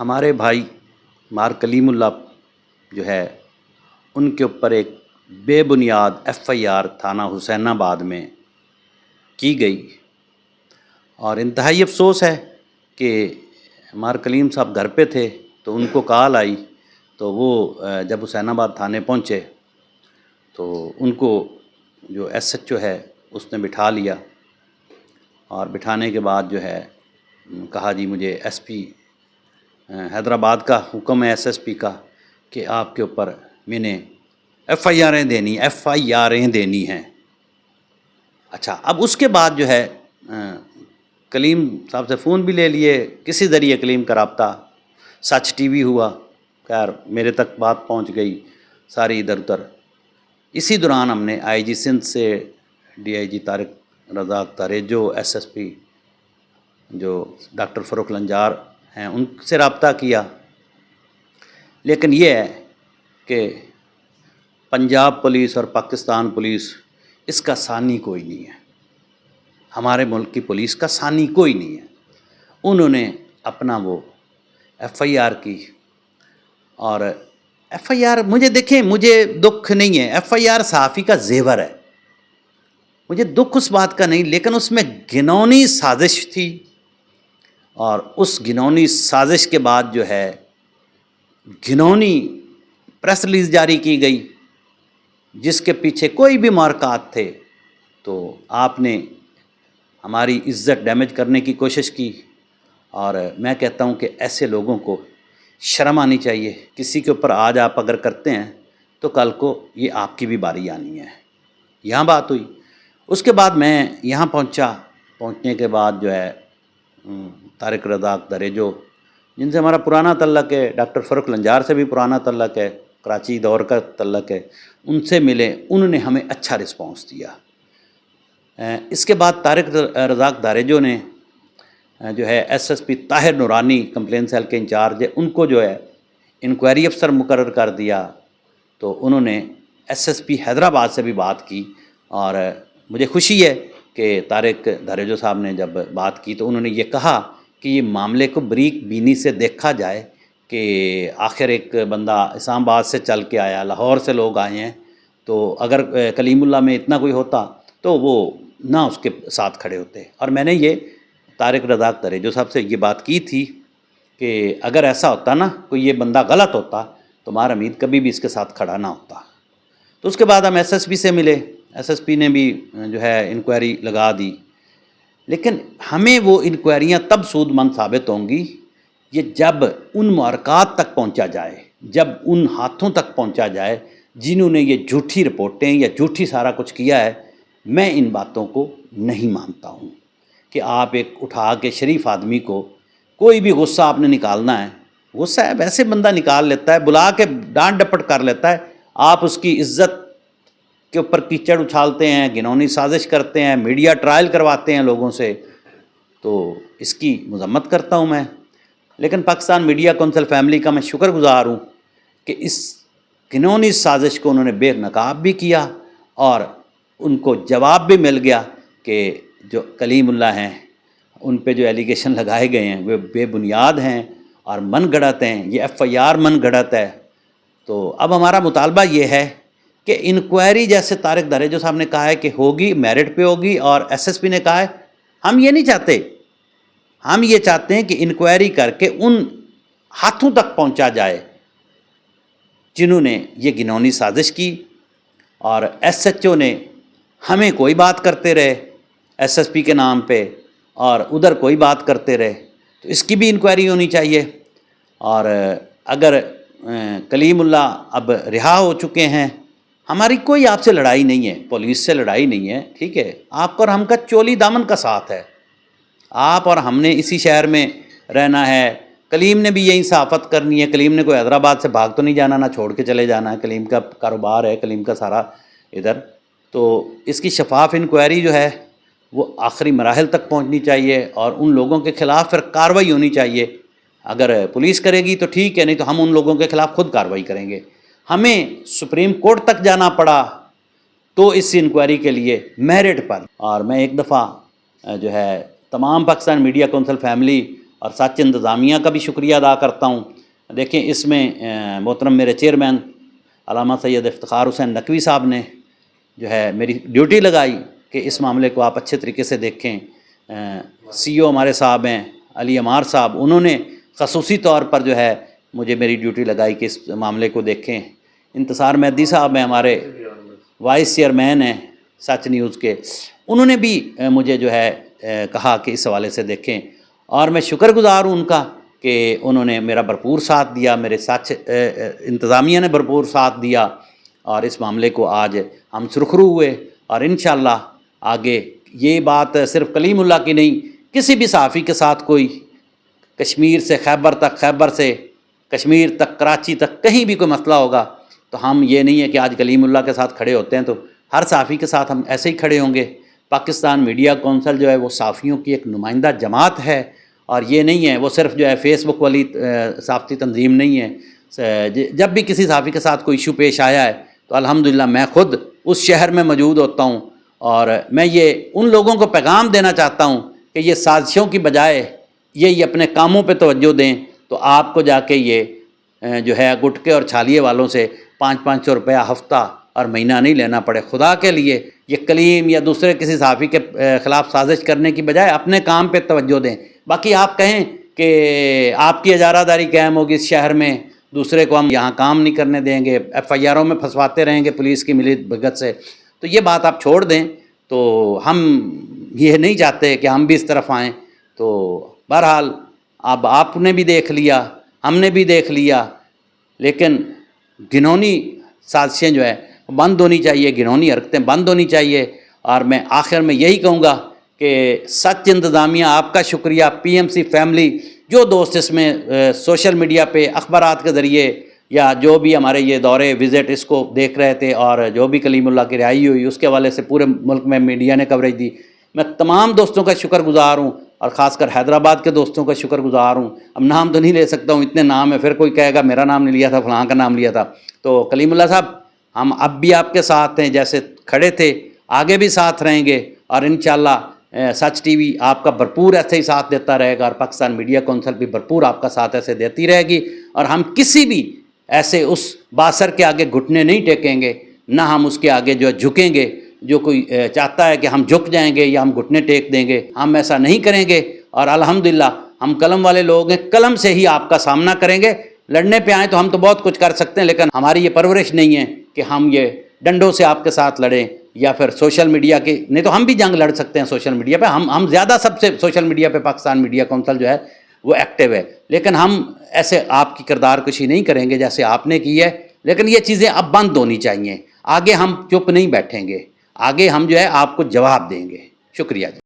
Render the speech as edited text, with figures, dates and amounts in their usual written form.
ہمارے بھائی مار کلیم اللہ جو ہے ان کے اوپر ایک بے بنیاد ایف آئی آر تھانہ حسین آباد میں کی گئی، اور انتہائی افسوس ہے کہ مار کلیم صاحب گھر پہ تھے تو ان کو کال آئی، تو وہ جب حسین آباد تھانے پہنچے تو ان کو جو ایس ایچ او ہے اس نے بٹھا لیا، اور بٹھانے کے بعد جو ہے کہا جی مجھے ایس پی حیدرآباد کا حکم ہے ایس ایس پی کا کہ آپ کے اوپر میں نے ایف آئی آریں دینی ہیں۔ اچھا، اب اس کے بعد جو ہے کلیم صاحب سے فون بھی لے لیے، کسی ذریعے کلیم کا رابطہ سچ ٹی وی ہوا، خیر میرے تک بات پہنچ گئی ساری ادھر ادھر۔ اسی دوران ہم نے آئی جی سندھ سے D I G Tariq Razzaq Dharejo, S S P جو ڈاکٹر فروخ لنجار ہیں ان سے رابطہ کیا، لیکن یہ ہے کہ پنجاب پولیس اور پاکستان پولیس اس کا ثانی کوئی نہیں ہے، ہمارے ملک کی پولیس کا ثانی کوئی نہیں ہے۔ انہوں نے اپنا وہ ایف آئی آر کی، اور ایف آئی آر مجھے دکھ نہیں ہے، ایف آئی آر صحافی کا زیور ہے، مجھے دکھ اس بات کا نہیں، لیکن اس میں گھنونی سازش تھی، اور اس گھنونی سازش کے بعد جو ہے گھنونی پریس ریلیز جاری کی گئی جس کے پیچھے کوئی بھی محرکات تھے، تو آپ نے ہماری عزت ڈیمیج کرنے کی کوشش کی، اور میں کہتا ہوں کہ ایسے لوگوں کو شرم آنی چاہیے۔ کسی کے اوپر آج آپ اگر کرتے ہیں تو کل کو یہ آپ کی بھی باری آنی ہے۔ یہاں بات ہوئی، اس کے بعد میں یہاں پہنچنے کے بعد جو ہے طارق رزاق داریجو جن سے ہمارا پرانا تعلق ہے، ڈاکٹر فروخ لنجار سے بھی پرانا تعلق ہے، کراچی دور کا تعلق ہے، ان سے ملے، انہوں نے ہمیں اچھا رسپانس دیا۔ اس کے بعد طارق رزاق داریجو نے جو ہے ایس ایس پی طاہر نورانی کمپلین سیل کے انچارج ہے، ان کو جو ہے انکوائری افسر مقرر کر دیا، تو انہوں نے ایس ایس پی حیدرآباد سے بھی بات کی، اور مجھے خوشی ہے کہ طارق داریجو صاحب نے جب بات کی تو انہوں نے یہ کہا کہ یہ معاملے کو بریک بینی سے دیکھا جائے کہ آخر ایک بندہ اسلام آباد سے چل کے آیا، لاہور سے لوگ آئے ہیں، تو اگر کلیم اللہ میں اتنا کوئی ہوتا تو وہ نہ اس کے ساتھ کھڑے ہوتے۔ اور میں نے یہ طارق رزاق داریجو صاحب سے یہ بات کی تھی کہ اگر ایسا ہوتا نا، کوئی یہ بندہ غلط ہوتا تو مار حمید کبھی بھی اس کے ساتھ کھڑا نہ ہوتا۔ تو اس کے بعد ہم ایس ایس پی سے ملے، ایس ایس پی نے بھی جو ہے انکوائری لگا دی، لیکن ہمیں وہ انکوائریاں تب سود مند ثابت ہوں گی یہ جب ان محرکات تک پہنچا جائے، جب ان ہاتھوں تک پہنچا جائے جنہوں نے یہ جھوٹی رپورٹیں یا جھوٹی سارا کچھ کیا ہے۔ میں ان باتوں کو نہیں مانتا ہوں کہ آپ ایک اٹھا کے شریف آدمی کو کوئی بھی غصہ آپ نے نکالنا ہے، غصہ ہے ویسے بندہ نکال لیتا ہے، بلا کے ڈانٹ ڈپٹ کر لیتا ہے، آپ اس کی عزت کے اوپر کیچڑ اچھالتے ہیں، گھنونی سازش کرتے ہیں، میڈیا ٹرائل کرواتے ہیں لوگوں سے، تو اس کی مذمت کرتا ہوں میں۔ لیکن پاکستان میڈیا کونسل فیملی کا میں شکر گزار ہوں کہ اس گھنونی سازش کو انہوں نے بے نقاب بھی کیا، اور ان کو جواب بھی مل گیا کہ جو کلیم اللہ ہیں ان پہ جو ایلیگیشن لگائے گئے ہیں وہ بے بنیاد ہیں اور من گھڑت ہیں، یہ ایف آئی آر من گھڑت ہے۔ تو اب ہمارا مطالبہ یہ ہے کہ انکوائری جیسے طارق داریجو صاحب نے کہا ہے کہ ہوگی، میرٹ پہ ہوگی، اور ایس ایس پی نے کہا ہے، ہم یہ نہیں چاہتے، ہم یہ چاہتے ہیں کہ انکوائری کر کے ان ہاتھوں تک پہنچا جائے جنہوں نے یہ گھنونی سازش کی، اور ایس ایچ او نے ہمیں کوئی بات کرتے رہے ایس ایس پی کے نام پہ، اور ادھر کوئی بات کرتے رہے، تو اس کی بھی انکوائری ہونی چاہیے۔ اور اگر کلیم اللہ اب رہا ہو چکے ہیں، ہماری کوئی آپ سے لڑائی نہیں ہے، پولیس سے لڑائی نہیں ہے، ٹھیک ہے، آپ اور ہم کا چولی دامن کا ساتھ ہے، آپ اور ہم نے اسی شہر میں رہنا ہے، کلیم نے بھی یہی صحافت کرنی ہے، کلیم نے کوئی حیدرآباد سے بھاگ تو نہیں جانا، نہ چھوڑ کے چلے جانا ہے، کلیم کا کاروبار ہے، کلیم کا سارا ادھر، تو اس کی شفاف انکوائری جو ہے وہ آخری مراحل تک پہنچنی چاہیے، اور ان لوگوں کے خلاف پھر کارروائی ہونی چاہیے۔ اگر پولیس کرے گی تو ٹھیک ہے، نہیں تو ہم ان لوگوں کے خلاف خود کارروائی کریں گے۔ ہمیں سپریم کورٹ تک جانا پڑا تو اس انکوائری کے لیے میرٹ پر، اور میں ایک دفعہ جو ہے تمام پاکستان میڈیا کونسل فیملی اور سچ انتظامیہ کا بھی شکریہ ادا کرتا ہوں۔ دیکھیں اس میں محترم میرے چیئرمین علامہ سید افتخار حسین نقوی صاحب نے جو ہے میری ڈیوٹی لگائی کہ اس معاملے کو آپ اچھے طریقے سے دیکھیں۔ سی او ہمارے صاحب ہیں علی عمار صاحب، انہوں نے خصوصی طور پر جو ہے مجھے میری ڈیوٹی لگائی کہ اس معاملے کو دیکھیں۔ انتصار مہدی صاحب ہیں ہمارے وائس چیئرمین ہیں سچ نیوز کے، انہوں نے بھی مجھے جو ہے کہا کہ اس حوالے سے دیکھیں، اور میں شکر گزار ہوں ان کا کہ انہوں نے میرا بھرپور ساتھ دیا، میرے سچ انتظامیہ نے بھرپور ساتھ دیا، اور اس معاملے کو آج ہم سرخرو ہوئے۔ اور انشاءاللہ آگے یہ بات صرف کلیم اللہ کی نہیں، کسی بھی صحافی کے ساتھ کوئی کشمیر سے خیبر تک، خیبر سے کشمیر تک، کراچی تک کہیں بھی کوئی مسئلہ ہوگا تو ہم یہ نہیں ہے کہ آج کلیم اللہ کے ساتھ کھڑے ہوتے ہیں تو ہر صحافی کے ساتھ ہم ایسے ہی کھڑے ہوں گے۔ پاکستان میڈیا کونسل جو ہے وہ صحافیوں کی ایک نمائندہ جماعت ہے، اور یہ نہیں ہے وہ صرف جو ہے فیس بک والی صحافتی تنظیم نہیں ہے۔ جب بھی کسی صحافی کے ساتھ کوئی ایشو پیش آیا ہے تو الحمدللہ میں خود اس شہر میں موجود ہوتا ہوں، اور میں یہ ان لوگوں کو پیغام دینا چاہتا ہوں کہ یہ سازشوں کی بجائے یہ اپنے کاموں پہ توجہ دیں، تو آپ کو جا کے یہ جو ہے گٹکے اور چھالیے والوں سے 500 روپیہ ہفتہ اور مہینہ نہیں لینا پڑے۔ خدا کے لیے یہ کلیم یا دوسرے کسی صحافی کے خلاف سازش کرنے کی بجائے اپنے کام پہ توجہ دیں۔ باقی آپ کہیں کہ آپ کی اجارہ داری قائم ہوگی اس شہر میں، دوسرے کو ہم یہاں کام نہیں کرنے دیں گے، ایف آئی آروں میں پھنسواتے رہیں گے پولیس کی ملی بھگت سے، تو یہ بات آپ چھوڑ دیں۔ تو ہم یہ نہیں چاہتے کہ ہم بھی اس طرف آئیں۔ تو بہرحال اب آپ نے بھی دیکھ لیا، ہم نے بھی دیکھ لیا، لیکن گھنونی سازشیں جو ہے بند ہونی چاہیے، گھنونی حرکتیں بند ہونی چاہیے۔ اور میں آخر میں یہی کہوں گا کہ سچ انتظامیہ آپ کا شکریہ، پی ایم سی فیملی، جو دوست اس میں سوشل میڈیا پہ اخبارات کے ذریعے یا جو بھی ہمارے یہ دورے وزٹ اس کو دیکھ رہے تھے، اور جو بھی کلیم اللہ کی رہائی ہوئی اس کے حوالے سے پورے ملک میں میڈیا نے کوریج دی، میں تمام دوستوں کا شکر گزار ہوں، اور خاص کر حیدرآباد کے دوستوں کا شکر گزار ہوں۔ اب نام تو نہیں لے سکتا ہوں، اتنے نام ہے، پھر کوئی کہے گا میرا نام نہیں لیا تھا، فلاں کا نام لیا تھا۔ تو کلیم اللہ صاحب ہم اب بھی آپ کے ساتھ ہیں، جیسے کھڑے تھے آگے بھی ساتھ رہیں گے، اور انشاءاللہ سچ ٹی وی آپ کا بھرپور ایسے ہی ساتھ دیتا رہے گا، اور پاکستان میڈیا کونسل بھی بھرپور آپ کا ساتھ ایسے دیتی رہے گی، اور ہم کسی بھی ایسے اس باثر کے آگے گھٹنے نہیں ٹیکیں گے، نہ ہم اس کے آگے جو جھکیں گے۔ جو کوئی چاہتا ہے کہ ہم جھک جائیں گے یا ہم گھٹنے ٹیک دیں گے، ہم ایسا نہیں کریں گے، اور الحمدللہ ہم قلم والے لوگ ہیں، قلم سے ہی آپ کا سامنا کریں گے۔ لڑنے پہ آئیں تو ہم تو بہت کچھ کر سکتے ہیں، لیکن ہماری یہ پرورش نہیں ہے کہ ہم یہ ڈنڈوں سے آپ کے ساتھ لڑیں، یا پھر سوشل میڈیا کی نہیں تو ہم بھی جنگ لڑ سکتے ہیں سوشل میڈیا پہ، ہم زیادہ سب سے سوشل میڈیا پہ پاکستان میڈیا کونسل جو ہے وہ ایکٹیو ہے، لیکن ہم ایسے آپ کی کردار کشی نہیں کریں گے جیسے آپ نے کی ہے۔ لیکن یہ چیزیں اب بند ہونی چاہیے، آگے ہم چپ نہیں بیٹھیں گے، آگے ہم جو ہے آپ کو جواب دیں گے۔ شکریہ جی۔